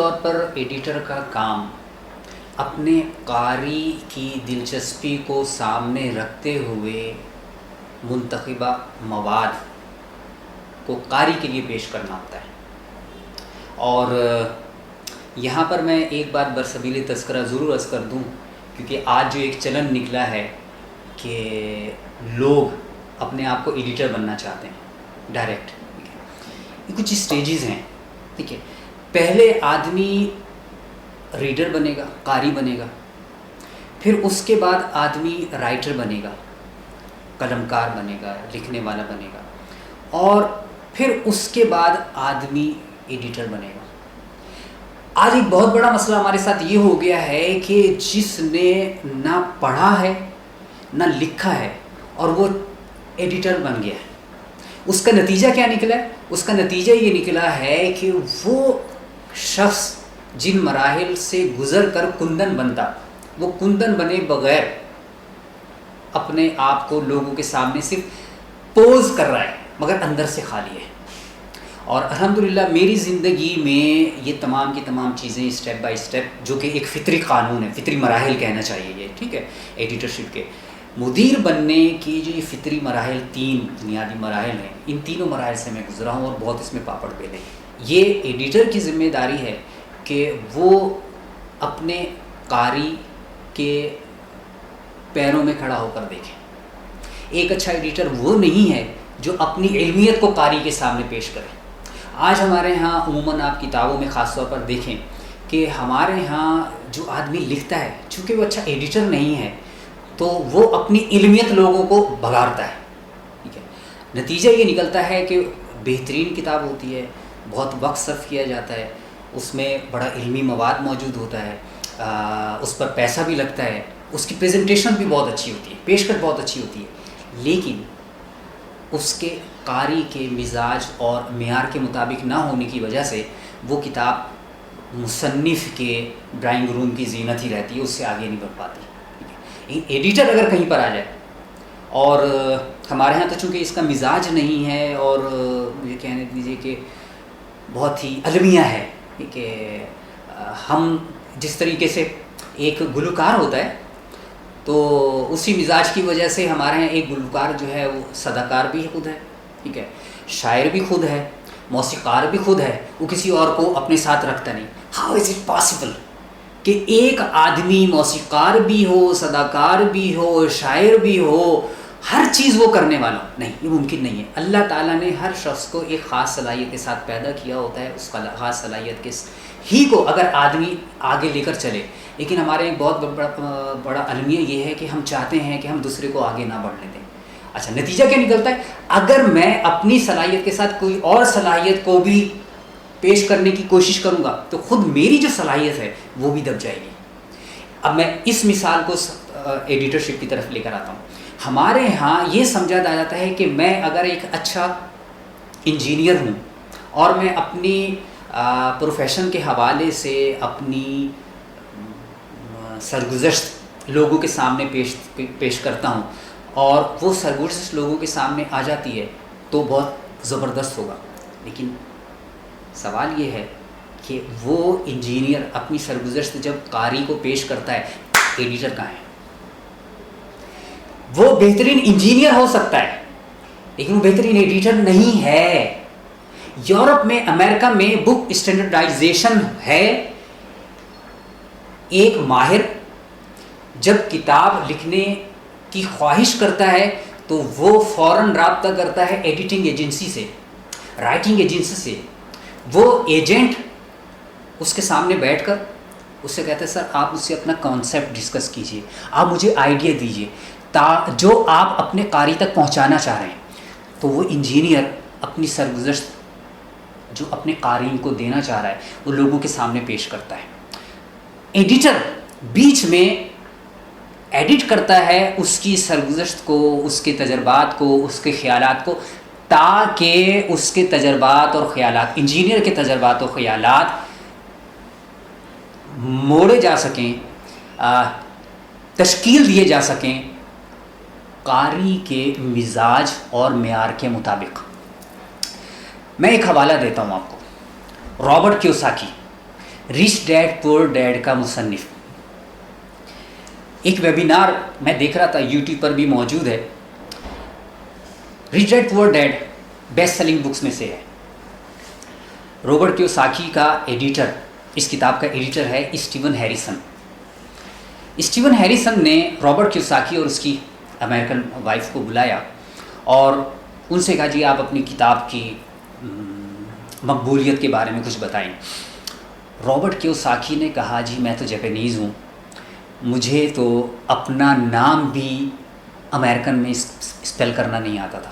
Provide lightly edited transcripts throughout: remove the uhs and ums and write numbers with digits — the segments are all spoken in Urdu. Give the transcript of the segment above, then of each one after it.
طور پر ایڈیٹر کا کام اپنے قاری کی دلچسپی کو سامنے رکھتے ہوئے منتخبہ مواد کو قاری کے لیے پیش کرنا ہوتا ہے. اور یہاں پر میں ایک بات برسبیل تذکرہ ضرور عرض کر دوں، کیونکہ آج جو ایک چلن نکلا ہے کہ لوگ اپنے آپ کو ایڈیٹر بننا چاہتے ہیں ڈائریکٹ. یہ کچھ اسٹیجز ہیں، ٹھیک ہے. پہلے آدمی ریڈر بنے گا، قاری بنے گا، پھر اس کے بعد آدمی رائٹر بنے گا، قلم کار بنے گا، لکھنے والا بنے گا، اور پھر اس کے بعد آدمی ایڈیٹر بنے گا. آج ایک بہت بڑا مسئلہ ہمارے ساتھ یہ ہو گیا ہے کہ جس نے نہ پڑھا ہے نہ لکھا ہے اور وہ ایڈیٹر بن گیا ہے، اس کا نتیجہ کیا نکلا ہے؟ اس کا نتیجہ یہ نکلا ہے کہ وہ شخص جن مراحل سے گزر کر کندن بنتا، وہ کندن بنے بغیر اپنے آپ کو لوگوں کے سامنے صرف پوز کر رہا ہے مگر اندر سے خالی ہے. اور الحمدللہ میری زندگی میں یہ تمام کی تمام چیزیں اسٹیپ بائی اسٹیپ، جو کہ ایک فطری قانون ہے، فطری مراحل کہنا چاہیے یہ، ٹھیک ہے، ایڈیٹرشپ کے مدیر بننے کی جو یہ فطری مراحل 3 بنیادی مراحل ہیں، ان تینوں مراحل سے میں گزرا ہوں اور بہت اس میں پاپڑ بیلے. یہ ایڈیٹر کی ذمہ داری ہے کہ وہ اپنے قاری کے پیروں میں کھڑا ہو کر دیکھیں. ایک اچھا ایڈیٹر وہ نہیں ہے جو اپنی علمیت کو قاری کے سامنے پیش کرے. آج ہمارے ہاں عموماً آپ کتابوں میں خاص طور پر دیکھیں کہ ہمارے ہاں جو آدمی لکھتا ہے، چونکہ وہ اچھا ایڈیٹر نہیں ہے تو وہ اپنی علمیت لوگوں کو بگاڑتا ہے، ٹھیک ہے. نتیجہ یہ نکلتا ہے کہ بہترین کتاب ہوتی ہے، بہت وقت صرف کیا جاتا ہے، اس میں بڑا علمی مواد موجود ہوتا ہے، اس پر پیسہ بھی لگتا ہے، اس کی پریزنٹیشن بھی بہت اچھی ہوتی ہے، پیشکش بہت اچھی ہوتی ہے، لیکن اس کے قاری کے مزاج اور معیار کے مطابق نہ ہونے کی وجہ سے وہ کتاب مصنف کے ڈرائنگ روم کی زینت ہی رہتی ہے، اس سے آگے نہیں بڑھ پاتی. ایڈیٹر اگر کہیں پر آ جائے، اور ہمارے ہاں تو چونکہ اس کا مزاج نہیں ہے اور مجھے کہنے دیجیے کہ بہت ہی المیہ ہے کہ ہم جس طریقے سے ایک گلوکار ہوتا ہے تو اسی مزاج کی وجہ سے ہمارے یہاں ایک گلوکار جو ہے وہ صداکار بھی خود ہے، ٹھیک ہے، شاعر بھی خود ہے، موسیقار بھی خود ہے، وہ کسی اور کو اپنے ساتھ رکھتا نہیں. ہاؤ از اٹ پاسبل کہ ایک آدمی موسیقار بھی ہو، صداکار بھی ہو، شاعر بھی ہو، ہر چیز وہ کرنے والا ہو؟ نہیں، یہ ممکن نہیں ہے. اللہ تعالیٰ نے ہر شخص کو ایک خاص صلاحیت کے ساتھ پیدا کیا ہوتا ہے، اس خاص صلاحیت کے ہی کو اگر آدمی آگے لے کر چلے. لیکن ہمارے ایک بہت بڑا المیہ یہ ہے کہ ہم چاہتے ہیں کہ ہم دوسرے کو آگے نہ بڑھنے دیں. اچھا، نتیجہ کیا نکلتا ہے؟ اگر میں اپنی صلاحیت کے ساتھ کوئی اور صلاحیت کو بھی پیش کرنے کی کوشش کروں گا تو خود میری جو صلاحیت ہے وہ بھی دب جائے گی. اب میں اس مثال کو ایڈیٹرشپ کی طرف لے کر آتا ہوں. ہمارے ہاں یہ سمجھا جاتا ہے کہ میں اگر ایک اچھا انجینئر ہوں اور میں اپنی پروفیشن کے حوالے سے اپنی سرگزشت لوگوں کے سامنے پیش کرتا ہوں اور وہ سرگزشت لوگوں کے سامنے آ جاتی ہے تو بہت زبردست ہوگا. لیکن سوال یہ ہے کہ وہ انجینئر اپنی سرگزشت جب قاری کو پیش کرتا ہے، ایڈیٹر کہاں ہے؟ وہ بہترین انجینئر ہو سکتا ہے لیکن وہ بہترین ایڈیٹر نہیں ہے. یورپ میں، امریکہ میں بک اسٹینڈرڈائزیشن ہے. ایک ماہر جب کتاب لکھنے کی خواہش کرتا ہے تو وہ فوراً رابطہ کرتا ہے ایڈیٹنگ ایجنسی سے، رائٹنگ ایجنسی سے. وہ ایجنٹ اس کے سامنے بیٹھ کر اس سے کہتے ہیں سر آپ مجھ سے اپنا کانسیپٹ ڈسکس کیجئے، آپ مجھے آئیڈیا دیجئے جو آپ اپنے قاری تک پہنچانا چاہ رہے ہیں. تو وہ انجینئر اپنی سرگزشت جو اپنے قارئین کو دینا چاہ رہا ہے وہ لوگوں کے سامنے پیش کرتا ہے. ایڈیٹر بیچ میں ایڈٹ کرتا ہے اس کی سرگزشت کو، اس کے تجربات کو، اس کے خیالات کو، تاکہ اس کے تجربات اور خیالات، انجینئر کے تجربات و خیالات موڑے جا سکیں، تشکیل دیے جا سکیں قاری کے مزاج اور معیار کے مطابق. میں ایک حوالہ دیتا ہوں آپ کو، رابرٹ کیوساکی. رچ ڈیڈ پور ڈیڈ کا مصنف. ایک ویبینار میں دیکھ رہا تھا, یوٹیوب پر بھی موجود ہے. رچ ڈیڈ پور ڈیڈ بیسٹ سیلنگ بکس میں سے ہے. رابرٹ کیوساکی کا ایڈیٹر, اس کتاب کا ایڈیٹر ہے اسٹیون ہیریسن. اسٹیون ہیریسن نے رابرٹ کیوساکی اور اس کی امریکن وائف کو بلایا اور ان سے کہا جی آپ اپنی کتاب کی مقبولیت کے بارے میں کچھ بتائیں. رابرٹ کیوساکی نے کہا جی میں تو جاپانیز ہوں, مجھے تو اپنا نام بھی امریکن میں اسپیل کرنا نہیں آتا تھا,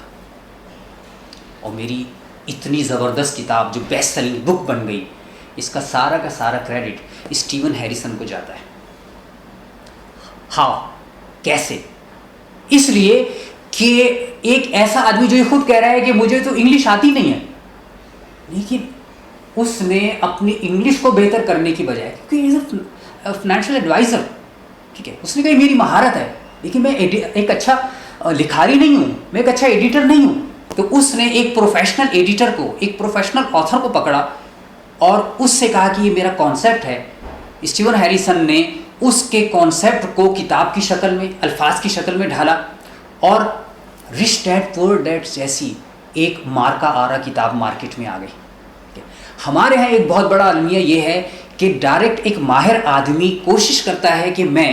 اور میری اتنی زبردست کتاب جو بیسٹ سیلنگ بک بن گئی, اس کا سارا کریڈٹ اسٹیون ہیریسن کو جاتا ہے. ہاؤ, کیسے؟ اس لیے کہ ایک ایسا آدمی جو یہ خود کہہ رہا ہے کہ مجھے تو انگلش آتی نہیں ہے, لیکن اس نے اپنی انگلش کو بہتر کرنے کی بجائے, کیونکہ فائنینشیل ایڈوائزر, ٹھیک ہے, اس نے کہا میری مہارت ہے لیکن میں ایک اچھا لکھاری نہیں ہوں, میں ایک اچھا ایڈیٹر نہیں ہوں. تو اس نے ایک پروفیشنل ایڈیٹر کو, ایک پروفیشنل آتھر کو پکڑا اور اس سے کہا کہ یہ میرا کانسیپٹ ہے. اسٹیون ہیریسن نے اس کے کانسیپٹ کو کتاب کی شکل میں, الفاظ کی شکل میں ڈھالا, اور رچ ڈیڈ پور ڈیڈ جیسی ایک مارکا آرا کتاب مارکیٹ میں آ گئی. ہمارے ہاں ایک بہت بڑا المیہ یہ ہے کہ ڈائریکٹ ایک ماہر آدمی کوشش کرتا ہے کہ میں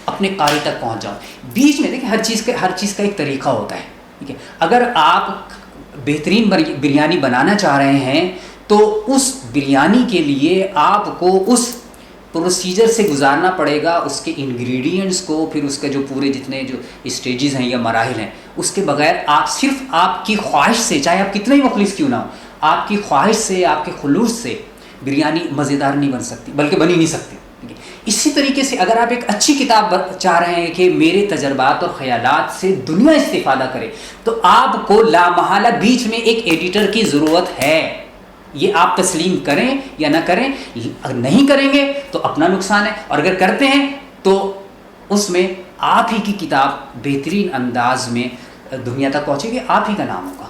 اپنے قاری تک پہنچ جاؤں. بیچ میں دیکھیں ہر چیز کا ایک طریقہ ہوتا ہے, ٹھیک ہے. اگر آپ بہترین بریانی بنانا چاہ رہے ہیں تو اس بریانی کے لیے آپ کو اس پروسیجر سے گزارنا پڑے گا, اس کے انگریڈینٹس کو, پھر اس کے جو پورے جتنے جو اسٹیجز ہیں یا مراحل ہیں, اس کے بغیر آپ صرف آپ کی خواہش سے, چاہے آپ کتنے ہی مخلص کیوں نہ ہو, آپ کی خواہش سے, آپ کے خلوص سے بریانی مزیدار نہیں بن سکتی, بلکہ بن ہی نہیں سکتی. اسی طریقے سے اگر آپ ایک اچھی کتاب چاہ رہے ہیں کہ میرے تجربات اور خیالات سے دنیا استفادہ کرے, تو آپ کو لامحالہ بیچ میں ایک ایڈیٹر کی ضرورت ہے. یہ آپ تسلیم کریں یا نہ کریں, اگر نہیں کریں گے تو اپنا نقصان ہے, اور اگر کرتے ہیں تو اس میں آپ ہی کی کتاب بہترین انداز میں دنیا تک پہنچے گی, آپ ہی کا نام ہوگا.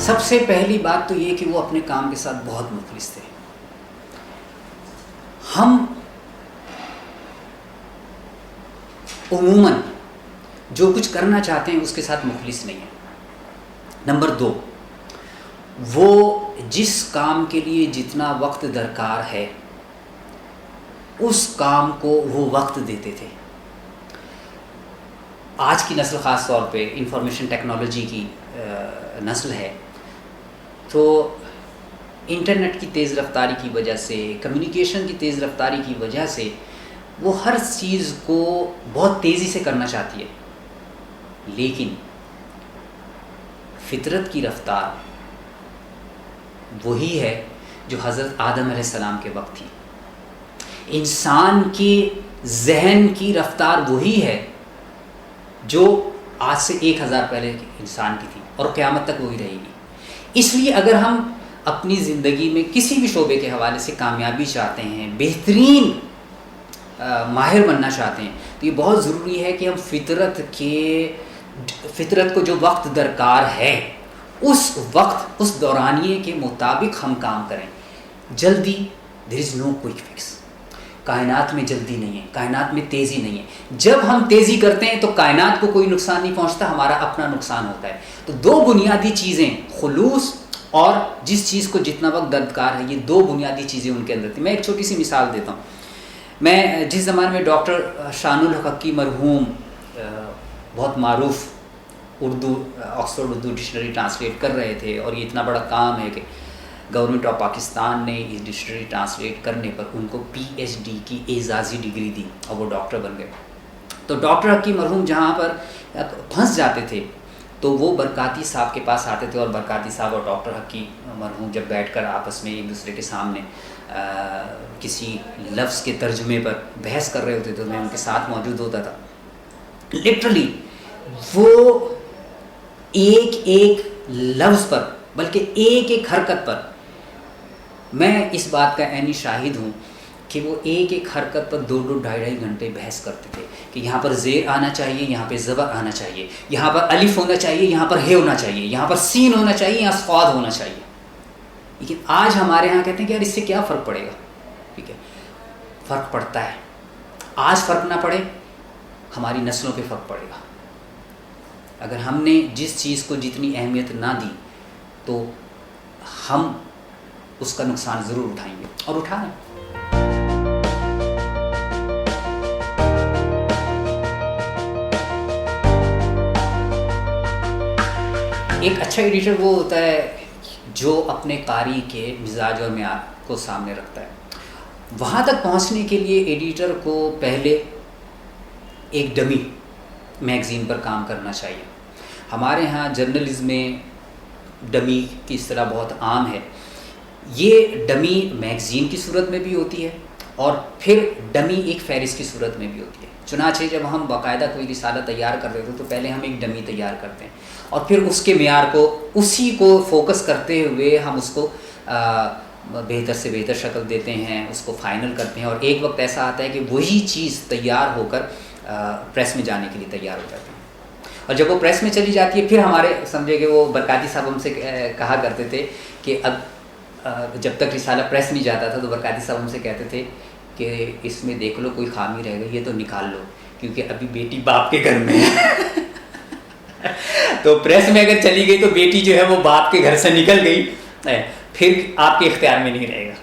سب سے پہلی بات تو یہ کہ وہ اپنے کام کے ساتھ بہت مخلص تھے. ہم عموماً جو کچھ کرنا چاہتے ہیں اس کے ساتھ مخلص نہیں ہیں. نمبر 2, وہ جس کام کے لیے جتنا وقت درکار ہے اس کام کو وہ وقت دیتے تھے. آج کی نسل خاص طور پہ انفارمیشن ٹیکنالوجی کی نسل ہے, تو انٹرنیٹ کی تیز رفتاری کی وجہ سے, کمیونیکیشن کی تیز رفتاری کی وجہ سے وہ ہر چیز کو بہت تیزی سے کرنا چاہتی ہے, لیکن فطرت کی رفتار وہی ہے جو حضرت آدم علیہ السلام کے وقت تھی. انسان کے ذہن کی رفتار وہی ہے جو آج سے 1000 پہلے انسان کی تھی, اور قیامت تک وہی رہے گی. اس لیے اگر ہم اپنی زندگی میں کسی بھی شعبے کے حوالے سے کامیابی چاہتے ہیں, بہترین ماہر بننا چاہتے ہیں, تو یہ بہت ضروری ہے کہ ہم فطرت کو جو وقت درکار ہے اس وقت, اس دورانیے کے مطابق ہم کام کریں. جلدی, دیر از نو کوئک فکس. کائنات میں جلدی نہیں ہے, کائنات میں تیزی نہیں ہے. جب ہم تیزی کرتے ہیں تو کائنات کو کوئی نقصان نہیں پہنچتا, ہمارا اپنا نقصان ہوتا ہے. تو 2 بنیادی چیزیں, خلوص اور جس چیز کو جتنا وقت درکار ہے, یہ 2 بنیادی چیزیں ان کے اندر تھیں. میں ایک چھوٹی سی مثال دیتا ہوں. میں جس زمانے میں ڈاکٹر شان الحق حقی مرحوم بہت معروف Urdu, Oxford Urdu dictionary translate کر رہے تھے, اور یہ اتنا بڑا کام ہے کہ گورنمنٹ آف پاکستان نے اس ڈکشنری ٹرانسلیٹ کرنے پر ان کو PhD کی اعزازی ڈگری دی اور وہ ڈاکٹر بن گئے. تو ڈاکٹر حقی مرحوم جہاں پر پھنس جاتے تھے تو وہ برکاتی صاحب کے پاس آتے تھے, اور برکاتی صاحب اور ڈاکٹر حقی مرحوم جب بیٹھ کر آپس میں ایک دوسرے کے سامنے کسی لفظ کے ترجمے پر بحث کر رہے ہوتے تھے, تو میں ان کے ساتھ موجود ہوتا تھا. لٹرلی وہ ایک ایک لفظ پر, بلکہ ایک ایک حرکت پر میں اس بات کا عینی شاہد ہوں کہ وہ ایک ایک حرکت پر 2-2 ڈھائی گھنٹے بحث کرتے تھے کہ یہاں پر زیر آنا چاہیے، یہاں پہ زبر آنا چاہیے، یہاں پر الف ہونا چاہیے، یہاں پر ہے ہونا چاہیے، یہاں پر سین ہونا چاہیے، یہاں صاد ہونا چاہیے. لیکن آج ہمارے ہاں کہتے ہیں کہ یار اس سے کیا فرق پڑے گا. ٹھیک ہے، فرق پڑتا ہے. آج فرق نہ پڑے، ہماری نسلوں پہ فرق پڑے گا. اگر ہم نے جس چیز کو جتنی اہمیت نہ دی تو ہم اس کا نقصان ضرور اٹھائیں گے اور اٹھا رہے ہیں. ایک اچھا ایڈیٹر وہ ہوتا ہے جو اپنے قاری کے مزاج اور معیار کو سامنے رکھتا ہے. وہاں تک پہنچنے کے لیے ایڈیٹر کو پہلے ایک ڈمی میگزین پر کام کرنا چاہیے. ہمارے ہاں جرنلزم میں ڈمی کی اصطلاح بہت عام ہے. یہ ڈمی میگزین کی صورت میں بھی ہوتی ہے اور پھر ڈمی ایک فہرست کی صورت میں بھی ہوتی ہے. چنانچہ جب ہم باقاعدہ کوئی رسالہ تیار کر رہے تھے تو پہلے ہم ایک ڈمی تیار کرتے ہیں اور پھر اس کے معیار کو اسی کو فوکس کرتے ہوئے ہم اس کو بہتر سے بہتر شکل دیتے ہیں، اس کو فائنل کرتے ہیں. اور ایک وقت ایسا آتا ہے کہ وہی چیز تیار ہو کر پریس میں جانے کے لیے تیار ہو جاتے ہیں. اور جب وہ پریس میں چلی جاتی ہے، پھر ہمارے سمجھے کہ وہ برکاتی صاحب ہم سے کہا کرتے تھے کہ اب جب تک رسالہ پریس نہیں جاتا تھا تو برکاتی صاحب ہم سے کہتے تھے کہ اس میں دیکھ لو کوئی خامی رہ گئی ہے تو نکال لو، کیونکہ ابھی بیٹی باپ کے گھر میں ہے. تو پریس میں اگر چلی گئی تو بیٹی جو ہے وہ باپ کے گھر سے نکل گئی، پھر آپ کے اختیار میں نہیں رہے گا.